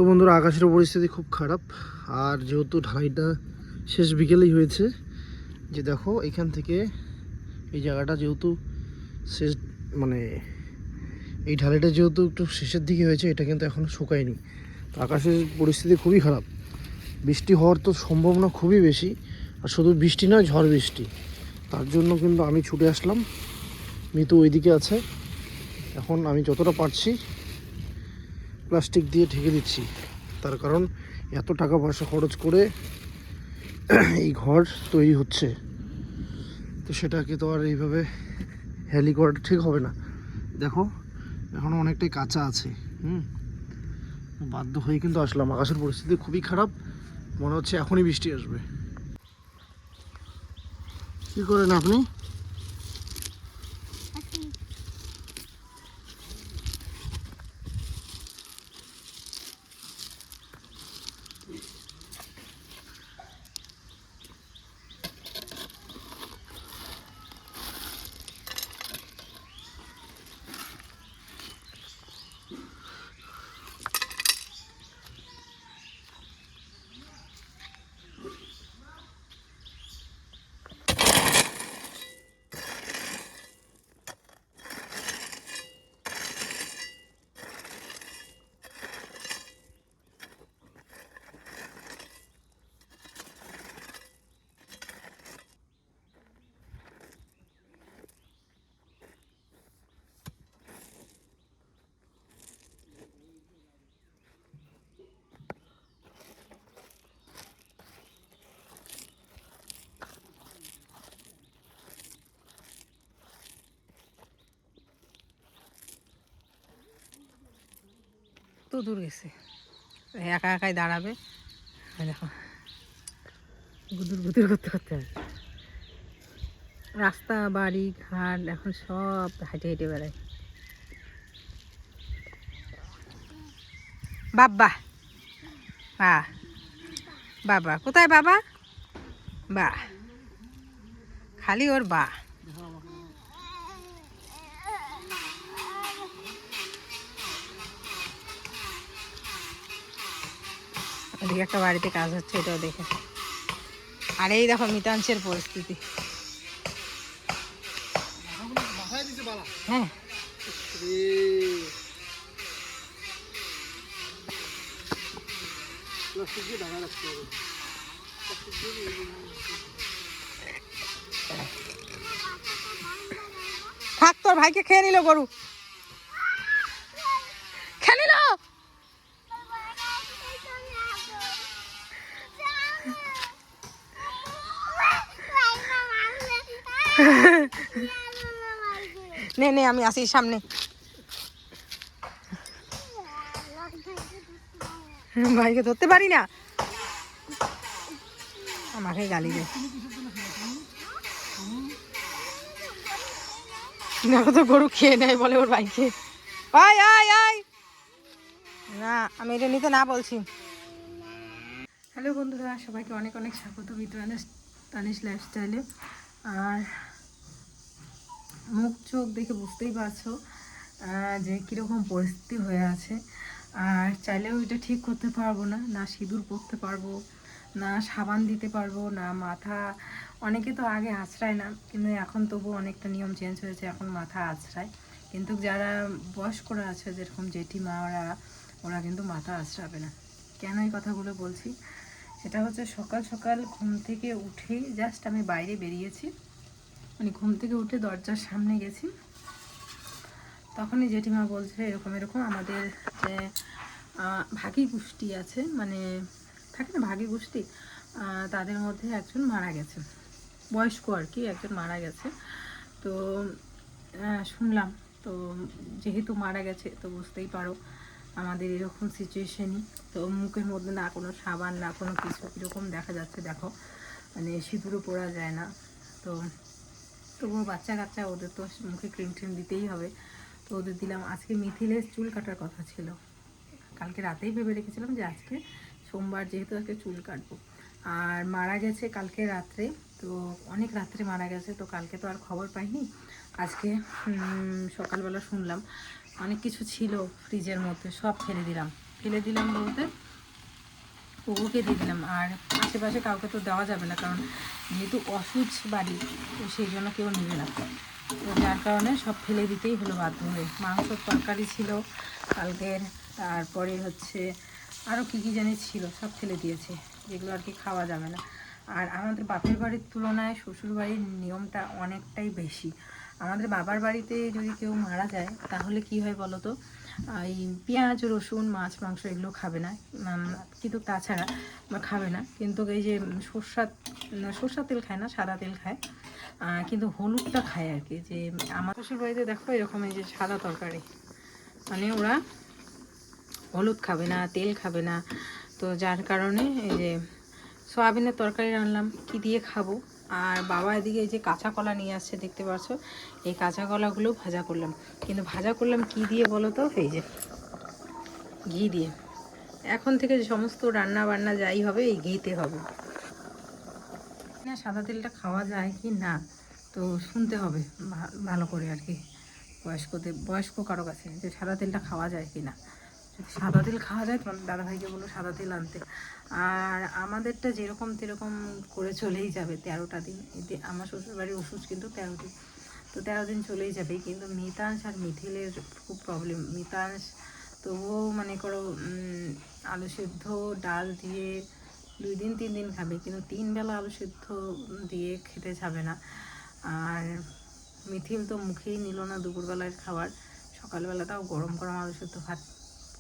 তো বন্ধুরা, আকাশের পরিস্থিতি খুব খারাপ। আর যেহেতু ঢালাইটা শেষ বিকেলেই হয়েছে, যে দেখো এখান থেকে এই জায়গাটা যেহেতু শেষ, মানে এই ঢালাইটা যেহেতু একটু শেষের দিকে হয়েছে, এটা কিন্তু এখনও শুকায়নি। তো আকাশের পরিস্থিতি খুবই খারাপ, বৃষ্টি হওয়ার তো সম্ভাবনা খুবই বেশি। আর শুধু বৃষ্টি নয়, ঝড় বৃষ্টি। তার জন্য কিন্তু আমি ছুটে আসলাম। মিতু ওইদিকে আছে। এখন আমি যতটা পারছি প্লাস্টিক দিয়ে ঢেকে দিচ্ছি, তার কারণ এত টাকা পয়সা খরচ করে এই ঘর তৈরি হচ্ছে, তো সেটাকে তো আর এইভাবে হেলি করাটা ঠিক হবে না। দেখো এখনও অনেকটাই কাঁচা আছে। বাধ্য হয়ে কিন্তু আসলাম। আকাশের পরিস্থিতি খুবই খারাপ, মনে হচ্ছে এখনই বৃষ্টি আসবে। কী করেন আপনি? তো দূর গেছে, একা একাই দাঁড়াবে। দেখো গুদুর গুদুর করতে করতে রাস্তা বাড়ি ঘাট এখন সব হেঁটে হেঁটে বেড়ায়। বাবা বাবা কোথায় বাবা? বা খালি ওর বা। ওদিকে একটা বাড়িতে কাজ হচ্ছে, এটাও দেখে। আর এই দেখো মিতাংশের পরিস্থিতি। হ্যাঁ থাক, তোর ভাইকে খেয়ে নিল গরু, খেয়ে নিল। নে নে, আমি আসি সামনে। ভাইকে ধরতে পারি না, আমাকে গালি দে। দেখো তো গরু খেয়ে নেয় বলে ওর ভাইকে। আয় আয় আয়, না আমি এটা নিতে না বলছি। হ্যালো বন্ধুরা, সবাইকে অনেক অনেক স্বাগত তানিশ লাইফস্টাইলে। আর মুখ চোখ দেখে বুঝতেই পারছো যে কীরকম পরিস্থিতি হয়ে আছে। আর চাইলেও এটা ঠিক করতে পারবো না, না সিঁদুর পরতে পারবো, না সাবান দিতে পারবো, না মাথা। অনেকে তো আগে আঁচড়ায় না, কিন্তু এখন তবু অনেকটা নিয়ম চেঞ্জ হয়েছে, এখন মাথা আঁচড়ায়। কিন্তু যারা বয়স্করা আছে, যেরকম জেঠিমা, ওরা কিন্তু মাথা আঁচড়াবে না। কেন এই কথাগুলো বলছি, সেটা হচ্ছে সকাল সকাল ঘুম থেকে উঠেই জাস্ট আমি বাইরে বেরিয়েছি, মানে ঘুম থেকে উঠে দরজার সামনে গেছি, তখনই জেঠিমা বলছে এরকম এরকম আমাদের যে ভাগী গোষ্ঠী আছে, মানে থাকে না ভাগী গোষ্ঠী, তাদের মধ্যে একজন মারা গেছে, বয়স্ক আর কি, একজন মারা গেছে। তো শুনলাম, তো যেহেতু মারা গেছে তো বুঝতেই পারো আমাদের এরকম সিচুয়েশনই। তো মুখের মধ্যে না কোনো সাবান, না কোনো কিছু, এরকম দেখা যাচ্ছে। দেখো মানে সিঁদুরও পরা যায় না। তো তবুও বাচ্চা কাচ্চা, ওদের তো মুখে ক্রিম ট্রিম দিতেই হবে। তো ওদের দিলাম। আজকে মিথিলের চুল কাটার কথা ছিল, কালকে রাতেই ভেবে রেখেছিলাম যে আজকে সোমবার যেহেতু আজকে চুল কাটবো। আর মারা গেছে কালকে রাত্রে, তো অনেক রাত্রে মারা গেছে, তো কালকে তো আর খবর পাইনি। আজকে সকালবেলা শুনলাম অনেক কিছু ছিল ফ্রিজের মধ্যে, সব ফেলে দিলাম। ফেলে দিলাম বলতে কুকুরকে দিয়ে দিলাম। আর আশেপাশে কাউকে তো দেওয়া যাবে না, কারণ যেহেতু অসুচ বাড়ি, তো সেই জন্য কেউ নেবে না। তো যার কারণে সব ফেলে দিতেই হলো বাধ্য হয়ে। মাংসর তরকারি ছিল কালকের, তারপরে হচ্ছে আরও কী কী জানি ছিল, সব ফেলে দিয়েছে, যেগুলো আর কি খাওয়া যাবে না। আর আমাদের বাপের বাড়ির তুলনায় শ্বশুর বাড়ির নিয়মটা অনেকটাই বেশি। আমাদের বাবার বাড়িতে যদি কেউ মারা যায় তাহলে কি হয় বলো তো, এই পেঁয়াজ রসুন মাছ মাংস এগুলো খাবে না, কিন্তু তাছাড়া খাবে না। কিন্তু এই যে সর্ষার তেল খায় না, সাদা তেল খায়, কিন্তু হলুদটা খায় আর কি। যে আমার শ্বশুর বাড়িতে দেখো এরকম এই যে সাদা তরকারি, মানে ওরা হলুদ খাবে না, তেল খাবে না। তো যার কারণে এই যে সয়াবিনের তরকারি রান্নাম, কি দিয়ে খাবো। আর বাবা এদিকে এই যে কাঁচা কলা নিয়ে আসছে, দেখতে পাচ্ছ, এই কাঁচা কলাগুলো ভাজা করলাম। কিন্তু ভাজা করলাম কি দিয়ে বলো তো, এই যে ঘি দিয়ে। এখন থেকে সমস্ত রান্না বান্না যাই হবে এই ঘিতে হবে না। সাদা তেলটা খাওয়া যায় কি না তো শুনতে হবে ভালো করে আর কি, বয়স্ক কারো কাছে, যে সাদা তেলটা খাওয়া যায় কি না। যদি সাদা তেল খাওয়া যায় তোমার দাদাভাইকে বলো সাদা তেল আনতে। আর আমাদেরটা যেরকম তেরকম করে চলেই যাবে 13টা দিন। এতে আমার শ্বশুরবাড়ির ওষুধ কিন্তু 13 দিন, তো 13 দিন চলেই যাবে। কিন্তু মিতাংশ আর মিথিলের খুব প্রবলেম। মিতাংশ তবুও মনে করো আলু সেদ্ধ ডাল দিয়ে 2 দিন 3 দিন খাবে, কিন্তু 3 বেলা আলু সেদ্ধ দিয়ে খেতে যাবে না। আর মিথিল তো মুখেই নিল না দুপুরবেলার খাবার। সকালবেলাটাও গরম গরম আলু সেদ্ধ ভাত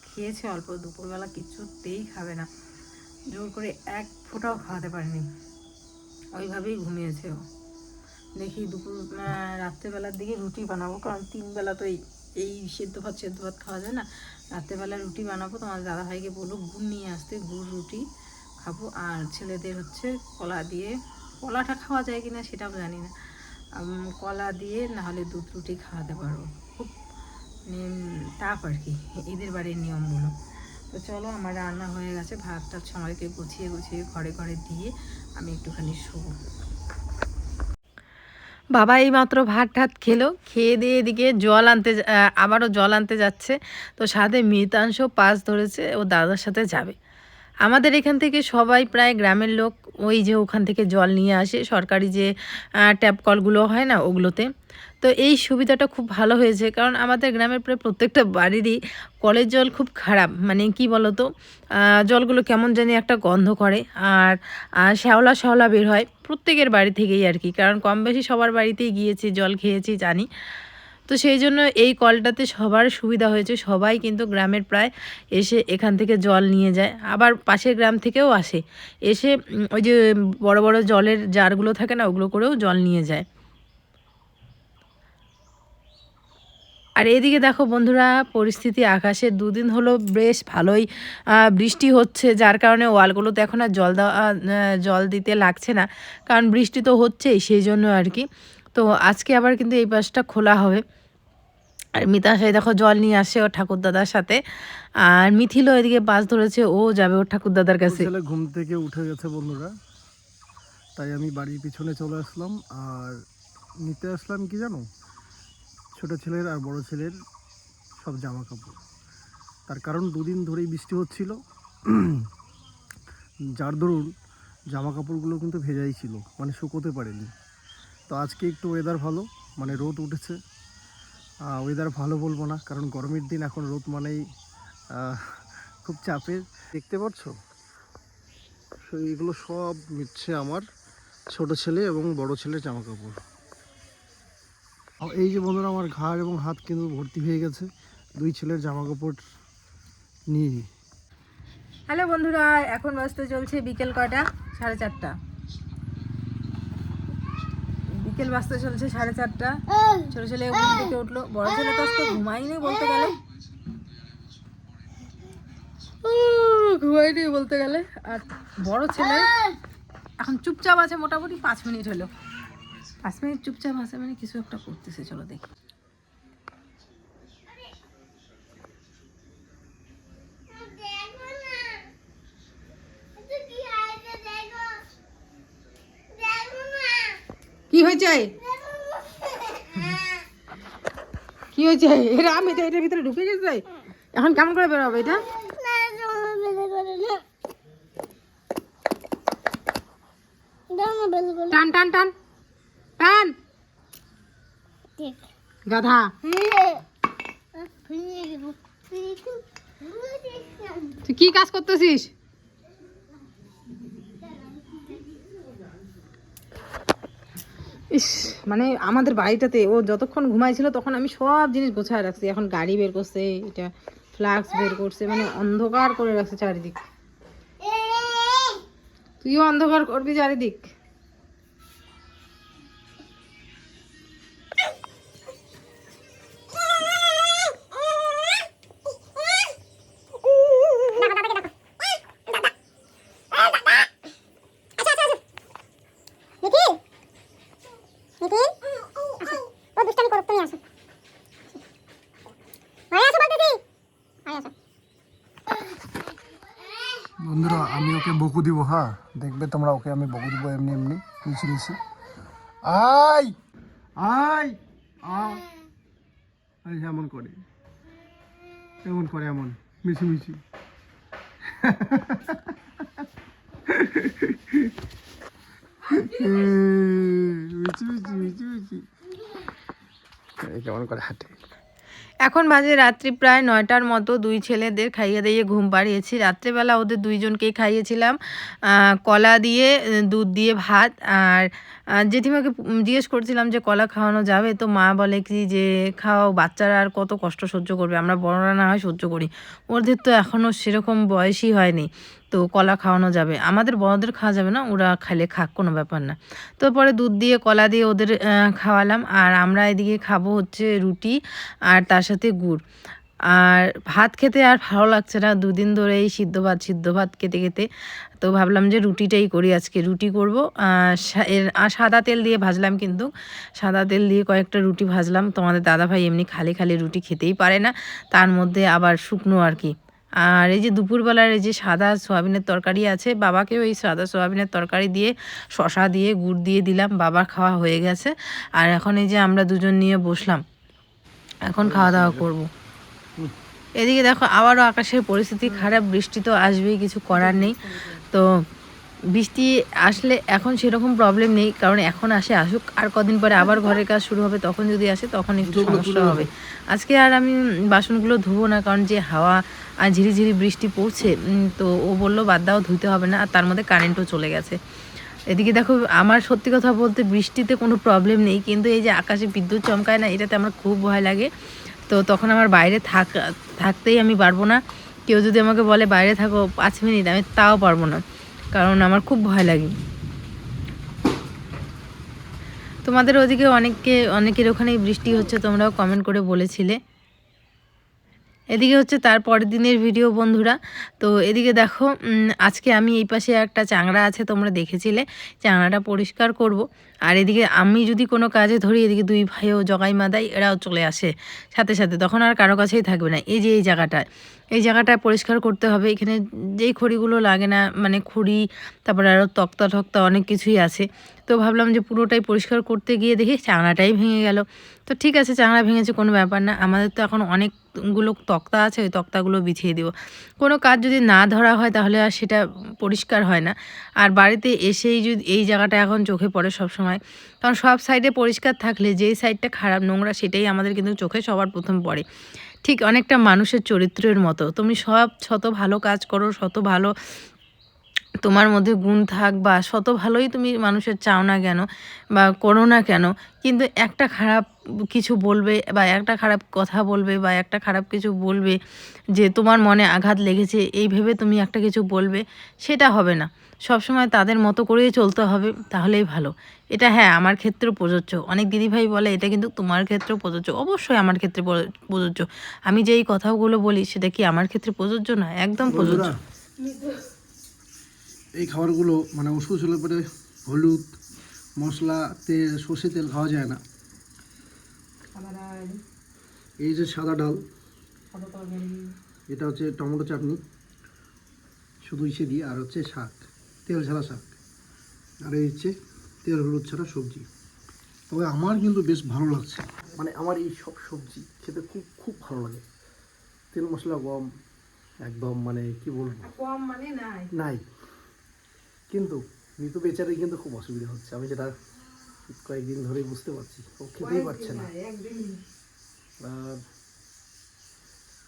খেয়েছে অল্প, দুপুরবেলা কিছুতেই খাবে না। জোর করে এক ফোঁটাও খাওয়াতে পারেনি, ওইভাবেই ঘুমিয়েছে ও। দেখি রাত্রেবেলার দিকে রুটি বানাবো, কারণ 3 বেলা তো এই সেদ্ধ ভাত খাওয়া যায় না। রাত্রেবেলা রুটি বানাবো, তোমার দাদাভাইকে বলবো গুড় নিয়ে আসতে, গুড় রুটি খাবো। আর ছেলেদের হচ্ছে কলা দিয়ে, কলাটা খাওয়া যায় কিনা সেটাও জানি না, কলা দিয়ে নাহলে দুধ রুটি খাওয়াতে পারবো। খুব টাফ আর কি এদের বাড়ির নিয়মগুলো। তো চলো, আমার রান্না হয়ে গেছে, ভাতটা সবাইকে গুছিয়ে ঘরে ঘরে দিয়ে আমি একটুখানি শোবো। বাবা এইমাত্র ভাত ঠাত খেলো, খেয়ে দিয়ে এদিকে আবারও জল আনতে যাচ্ছে। তো সাথে মৃতাংশ পাস ধরেছে, ও দাদার সাথে যাবে। আমাদের এখান থেকে সবাই প্রায় গ্রামের লোক ওই যে ওখান থেকে জল নিয়ে আসে, সরকারি যে ট্যাপ কলগুলো হয় না ওগুলোতে। তো এই সুবিধাটা খুব ভালো হয়েছে, কারণ আমাদের গ্রামের প্রায় প্রত্যেকটা বাড়িরই কলের জল খুব খারাপ। মানে কি বলো তো, জলগুলো কেমন জানি একটা গন্ধ করে, আর শ্যাওলা শ্যাওলা বের হয় প্রত্যেকের বাড়ি থেকেই আর কি। কারণ কম বেশি সবার বাড়িতেই গিয়েছি, জল খেয়েছি, জানি। তো সেই জন্য এই কলটাতে সবার সুবিধা হয়েছে, সবাই কিন্তু গ্রামের প্রায় এসে এখান থেকে জল নিয়ে যায়। আবার পাশের গ্রাম থেকেও আসে, এসে ওই যে বড় বড় জলের জারগুলো থাকে না, ওগুলো করেও জল নিয়ে যায়। আর এদিকে দেখো বন্ধুরা, পরিস্থিতি আকাশের 2 দিন হলো বেশ ভালোই বৃষ্টি হচ্ছে, যার কারণে ওয়ালগুলোতে এখন আর জল দিতে লাগছে না, কারণ বৃষ্টি তো হচ্ছেই, সেই জন্য আর কি। তো আজকে আবার কিন্তু এই পাশটা খোলা হবে। আর মিতাশাই দেখো জল নিয়ে আসে ওর ঠাকুরদাদার সাথে। আর মিথিলও এদিকে বাস ধরেছে, ও যাবে ওর ঠাকুরদাদার কাছে। ছেলে ঘুম থেকে উঠে গেছে বন্ধুরা, তাই আমি বাড়ির পিছনে চলে আসলাম। আর নিতে আসলাম কি জানো, ছোট ছেলের আর বড় ছেলের সব জামা কাপড়। তার কারণ 2 দিন ধরেই বৃষ্টি হচ্ছিল, যার দরুন জামা কাপড়গুলো কিন্তু ভেজাই ছিল, মানে শুকোতে পারেনি। তো আজকে একটু ওয়েদার ভালো, মানে রোদ উঠেছে। ওয়েদার ভালো বলবো না, কারণ গরমের দিন, এখন রোদ মানেই খুব চাপের। দেখতে পাচ্ছ, এগুলো সব মিটছে আমার ছোট ছেলে এবং বড় ছেলের জামা কাপড়। এই যে বন্ধুরা, আমার ঘাড় এবং হাত কিন্তু ভর্তি হয়ে গেছে 2 ছেলের জামা কাপড় নিয়ে। হ্যালো বন্ধুরা, এখন বাজতে চলছে বিকেল কয়টা, 4:30। বিকেল বাজতে চলছে 4:30। ছোট ছেলে ঘুম থেকে উঠলো, বড় ছেলে তো আজকে ঘুমাইনি বলতে গেলে, আর বড় ছেলে এখন চুপচাপ আছে, মোটামুটি 5 মিনিট হলো। 5 মিনিট চুপচাপ আছে মানে কিছু একটা করতেছে, চলো দেখি। কি হয়েছে, কি হয়েছে? এটা আমি তো এটার ভিতরে ঢুকে গেছে, এখন কেমন করে বেরোবে এটা? টান টান টান টান গাধা। তুই কি কাজ করতেছিস? ইস, মানে আমাদের বাড়িটাতে ও যতক্ষণ ঘুমাইছিল তখন আমি সব জিনিস গোছায় রাখছি, এখন গাড়ি বের করছে, এটা ফ্লাক্স বের করছে, মানে অন্ধকার করে রাখছে চারিদিক। তুইও অন্ধকার করবি চারিদিক। বন্ধুরা আমি ওকে বকু দিব, হ্যাঁ দেখবে তোমরা, ওকে আমি বকু দিব এমনি এমনি মিশি মিশি। আই আই আই এমন করে, এমন করে, এমন মিশি মিশি। মিশি মিশি মিশি মিশি কেমন করে হাঁটে। এখন বাজে রাত্রি প্রায় 9টার মতো। দুই ছেলেদের খাইয়ে দিয়ে ঘুম পাড়িয়েছি। রাত্রেবেলা ওদের দুইজনকেই খাইয়েছিলাম কলা দিয়ে, দুধ দিয়ে ভাত। আর জেঠিমাকে জিজ্ঞেস করছিলাম যে কলা খাওয়ানো যাবে, তো মা বলে কি যে খাওয়াও, বাচ্চারা আর কত কষ্ট সহ্য করবে, আমরা বড়রা না হয় সহ্য করি, ওদের তো এখনও সেরকম বয়সই হয়নি, তো কলা খাওয়ানো যাবে, আমাদের বড়দের খাওয়া যাবে না, ওরা খাইলে খাক, কোনো ব্যাপার না। তো পরে দুধ দিয়ে কলা দিয়ে ওদের খাওয়ালাম। আর আমরা এদিকে খাবো হচ্ছে রুটি আর তার সাথে গুড়। আর ভাত খেতে আর ভালো লাগছে না, দুদিন ধরে এই সিদ্ধ ভাত খেতে খেতে, তো ভাবলাম যে রুটিটাই করি, আজকে রুটি করব। সাদা তেল দিয়ে ভাজলাম, কিন্তু সাদা তেল দিয়ে কয়েকটা রুটি ভাজলাম। তোমাদের দাদাভাই এমনি খালি খালি রুটি খেতেই পারে না, তার মধ্যে আবার শুকনো আর কি। আর এই যে দুপুরবেলার এই যে সাদা সোয়াবিনের তরকারি আছে, বাবাকেও এই সাদা সোয়াবিনের তরকারি দিয়ে শশা দিয়ে গুড় দিয়ে দিলাম, বাবার খাওয়া হয়ে গেছে। আর এখন এই যে আমরা দুজন নিয়ে বসলাম, এখন খাওয়া দাওয়া করব। এদিকে দেখো আবারও আকাশের পরিস্থিতি খারাপ, বৃষ্টি তো আসবেই, কিছু করার নেই। তো বৃষ্টি আসলে এখন সেরকম প্রবলেম নেই, কারণ এখন আসুক, আর কদিন পরে আবার ঘরের কাজ শুরু হবে, তখন যদি আসে তখন একটু সমস্যা হবে। আজকে আর আমি বাসনগুলো ধুবো না, কারণ যে হাওয়া আর ঝিরিঝিরি বৃষ্টি পড়ছে, তো ও বললো বাদ দাও, ধুইতে হবে না, আর তার মধ্যে কারেন্টও চলে গেছে। এদিকে দেখো আমার সত্যি কথা বলতে বৃষ্টিতে কোনো প্রবলেম নেই, কিন্তু এই যে আকাশে বিদ্যুৎ চমকায় না, এটাতে আমার খুব ভয় লাগে। তো তখন আমার বাইরে থাকতেই আমি পারবো না। কেউ যদি আমাকে বলে বাইরে থাকো 5 মিনিট, আমি তাও পারবো না, কারণ আমার খুব ভয় লাগে। তোমাদের ওদিকে অনেকের ওখানেই বৃষ্টি হচ্ছে, তোমরাও কমেন্ট করে বলেছিলে। এদিকে হচ্ছে তার পরের দিনের ভিডিও বন্ধুরা। তো এদিকে দেখো আজকে আমি এই পাশে একটা চাংড়া আছে, তোমরা দেখেছিলে, চাংড়াটা পরিষ্কার করব। আর এদিকে আমি যদি কোনো কাজে ধরি, এদিকে দুই ভাইও জগাই মাদাই এরাও চলে আসে সাথে সাথে, তখন আর কারো কাছেই থাকবে না। এই যে এই জায়গাটা পরিষ্কার করতে হবে, এখানে যেই খড়িগুলো লাগে না, মানে খড়ি, তারপরে আরও তক্তা অনেক কিছুই আছে। তো ভাবলাম যে পুরোটাই পরিষ্কার করতে গিয়ে দেখি চাংড়াটাই ভেঙে গেল। তো ঠিক আছে, চাংড়া ভেঙেছে, কোনো ব্যাপার না, আমাদের তো এখন অনেকগুলো তক্তা আছে, ওই তক্তাগুলো বিছিয়ে দেবো। কোনো কাজ যদি না ধরা হয় তাহলে আর সেটা পরিষ্কার হয় না। আর বাড়িতে এসেই যদি এই জায়গাটা এখন চোখে পড়ে সব সময়, কারণ সব সাইডে পরিষ্কার থাকলে যেই সাইডটা খারাপ নোংরা সেটাই আমাদের কিন্তু চোখে সবার প্রথম পড়ে। ঠিক অনেকটা মানুষের চরিত্রের মতো, তুমি শত ভালো কাজ করো, শত ভালো তোমার মধ্যে গুণ থাক, বা শত ভালোই তুমি মানুষের চাও না কেন বা করো না কেন, কিন্তু একটা খারাপ কিছু বলবে বা একটা খারাপ কথা বলবে বা একটা খারাপ কিছু বলবে, যে তোমার মনে আঘাত লেগেছে এই ভেবে তুমি একটা কিছু বলবে, সেটা হবে না। সবসময় তাদের মতো করেই চলতে হবে, তাহলেই ভালো। এটা হ্যাঁ আমার ক্ষেত্রেও প্রযোজ্য। অনেক দিদিভাই বলে এটা কিন্তু তোমার ক্ষেত্রেও প্রযোজ্য, অবশ্যই আমার ক্ষেত্রে প্রযোজ্য। আমি যে এই কথাগুলো বলি সেটা কি আমার ক্ষেত্রে প্রযোজ্য না? একদম প্রযোজ্য। এই খাবারগুলো মানে ওষুধ হলে পরে হলুদ, মশলা, তেল, সর্ষে তেল খাওয়া যায় না। এই যে সাদা ডাল, এটা হচ্ছে টমেটো চাটনি শুধু ইসে দিয়ে, আর হচ্ছে শাক, তেল ছাড়া শাক, আর এই হচ্ছে তেল হলুদ ছাড়া সবজি। তবে আমার কিন্তু বেশ ভালো লাগছে, মানে আমার এই সব সবজি খেতে খুব খুব ভালো লাগে। তেল মশলা কম, একদম মানে কি বলবো, কম মানে নাই, কিন্তু মিতু বেচারি কিন্তু খুব অসুবিধা হচ্ছে, আমি যেটা কয়েকদিন ধরেই বুঝতে পারছি, ও খেতেই পারছে না। আর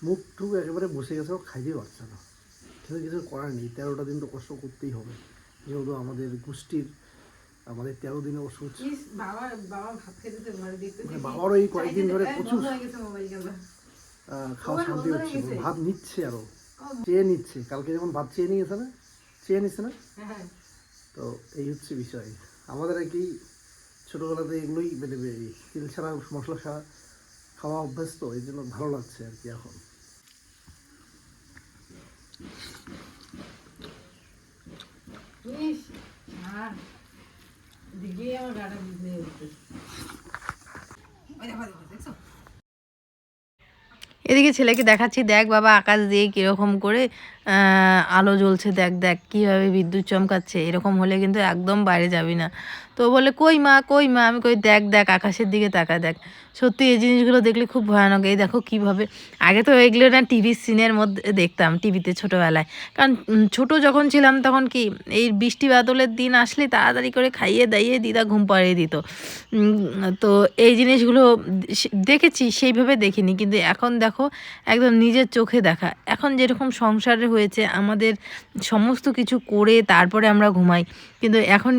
মুখ টুক একেবারে বসে গেছে, ও খাইতেই পারছে না। কিন্তু কিছু করার নেই, 13টা দিন তো কষ্ট করতেই হবে, যেহেতু আমাদের গোষ্ঠীর আমাদের 13 দিনে ওষুধ। মানে বাবারও এই কয়েকদিন ধরে প্রচুর খাওয়া শান্তি হচ্ছে, ভাত নিচ্ছে, আরো চেয়ে নিচ্ছে। কালকে যেমন ভাত চেয়ে নিয়েছে না, চেয়ে নিচ্ছে না, তো এই হচ্ছে বিষয়। আমাদের আর কি ছোটোবেলাতে এগুলোই মানে তেল ছাড়া মশলা ছাড়া খাওয়া অভ্যাস, তো এই জন্য ভালো লাগছে আর কি এখন। এদিকে ছেলেকে দেখাচ্ছি, দেখ বাবা আকাশ দিয়ে কীরকম করে আলো জ্বলছে, দেখ দেখ কীভাবে বিদ্যুৎ চমকাচ্ছে, এরকম হলে কিন্তু একদম বাইরে যাবি না। তো বলে কই মা কই মা, আমি কই দেখ দেখ আকাশের দিকে তাকা দেখ। সত্যি এই জিনিসগুলো দেখলে খুব ভয়ানক। এই দেখো কীভাবে, আগে তো এগুলো না টিভির সিনের মধ্যে দেখতাম, টিভিতে ছোটোবেলায়। কারণ ছোট যখন ছিলাম তখন কি এই বৃষ্টি বাদলের দিন আসলে তাড়াতাড়ি করে খাইয়ে দাইয়ে দিদা ঘুম পাড়িয়ে দিত। তো এই জিনিসগুলো দেখেছি, সেইভাবে দেখিনি। কিন্তু এখন দেখো একদম নিজের চোখে দেখা, এখন যেরকম সংসারে হয়েছে আমাদের সমস্ত কিছু করে তারপরে আমরা ঘুমাই, কিন্তু এখন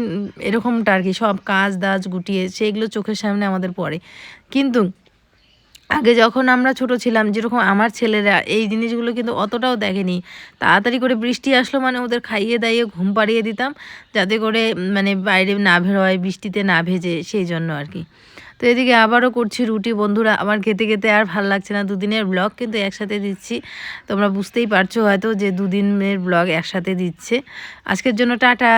এরকমটা আর কি, সব কাজ দাজ গুটিয়ে সেইগুলো চোখের সামনে আমাদের পড়ে। কিন্তু আগে যখন আমরা ছোট ছিলাম, যেরকম আমার ছেলেরা এই জিনিসগুলো কিন্তু অতটাও দেখেনি। তাড়াতাড়ি করে বৃষ্টি আসলো মানে ওদের খাইয়ে দাইয়ে ঘুম পাড়িয়ে দিতাম, যাতে করে মানে বাইরে না বেরোয়, বৃষ্টিতে না ভেজে, সেই জন্য আর কি। তো এদিকে আবারও করছি রুটি বন্ধুরা, আমার খেতে খেতে আর ভাল লাগছে না। দুদিনের ব্লগ কিন্তু একসাথে দিচ্ছি, তোমরা বুঝতেই পারছো হয়তো যে দুদিনের ব্লগ একসাথে দিচ্ছে। আজকের জন্য টাটা।